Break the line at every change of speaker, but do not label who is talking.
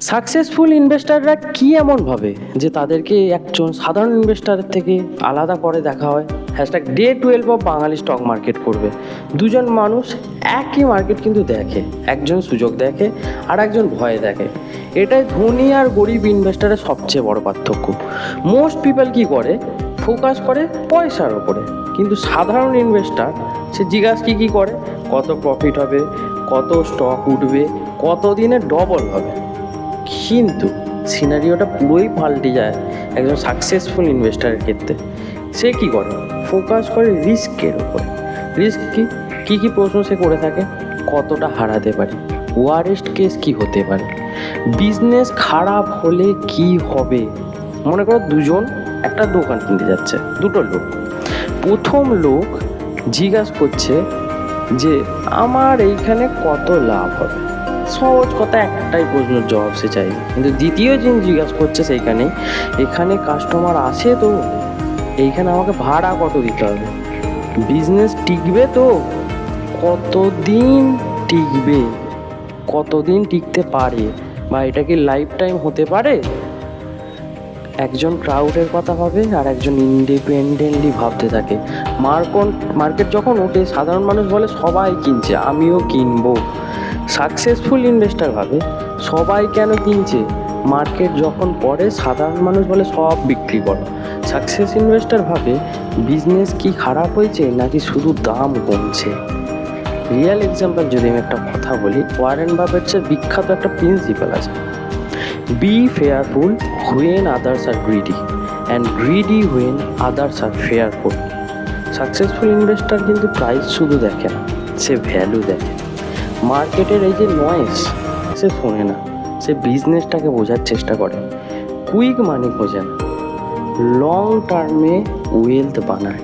Successful ইনভেস্টাররা কি এমন ভাবে যে তাদেরকে একজন সাধারণ ইনভেস্টারের থেকে আলাদা করে দেখা হয়? #Day12 of Bangali stock market করবে। দুজন মানুষ একই মার্কেট কিন্তু দেখে, একজন সুযোগ দেখে আর একজন ভয় দেখে। এটাই ধনী আর গরিব ইনভেস্টারের সবচেয়ে বড় পার্থক্য। মোস্ট পিপল কি করে, ফোকাস করে পয়সার ওপরে, কিন্তু সাধারণ ইনভেস্টার সে জিজ্ঞাসা কি করে, কত প্রফিট হবে, কত স্টক উঠবে, কত দিনে ডবল হবে। কিন্তু সিনারিওটা পুরোই পাল্টে যায় একজন সাকসেসফুল ইনভেস্টারের ক্ষেত্রে। সে কী করে, ফোকাস করে রিস্কের ওপরে। রিস্ক কী কী প্রশ্ন সে করে থাকে, কতটা হারাতে পারি, ওয়ারেস্ট কেস কী হতে পারে, বিজনেস খারাপ হলে কি হবে। মনে করো দুজন একটা দোকান কিনতে যাচ্ছে, দুটো লোক। প্রথম লোক জিজ্ঞাসা করছে যে আমার এইখানে কত লাভ হবে। সহজ কথা, একটাই প্রশ্নের জবাব সে চাই। কিন্তু দ্বিতীয় যিনি জিজ্ঞাসা করছে সেইখানে, এখানে কাস্টমার আসে তো, এইখানে আমাকে ভাড়া কত দিতে হবে, বিজনেস টিকবে তো, কতদিন টিকবে, কতদিন টিকতে পারে, বা এটা কি লাইফ টাইম হতে পারে। একজন ক্রাউডের কথা ভাবে আর একজন ইন্ডিপেন্ডেন্টলি ভাবতে থাকে। মার্কেট যখন ওঠে সাধারণ মানুষ বলে সবাই কিনছে, আমিও কিনবো। সাকসেসফুল ইনভেস্টার ভাবে সবাই কেন কিনছে, মার্কেট যখন পড়ে সাধারণ মানুষ বলে সব বিক্রি করো। সাকসেস ইনভেস্টার ভাবে বিজনেস কি খারাপ হয়েছে নাকি শুধু দাম কমছে। রিয়েল এক্সাম্পল যদি আমি একটা কথা বলি, ওয়ারেন বাফেটের বিখ্যাত একটা প্রিন্সিপাল আছে, be fearful when others are greedy and greedy when others are fearful. Successful investor কিন্তু প্রাইস শুধু দেখে না, সে ভ্যালু দেখে। মার্কেটের এই যে নয়েজ সে শোনে না, সে বিজনেসটাকে বোঝার চেষ্টা করে। কুইক মানি খোঁজে না, লং টার্মে ওয়েলথ বানায়।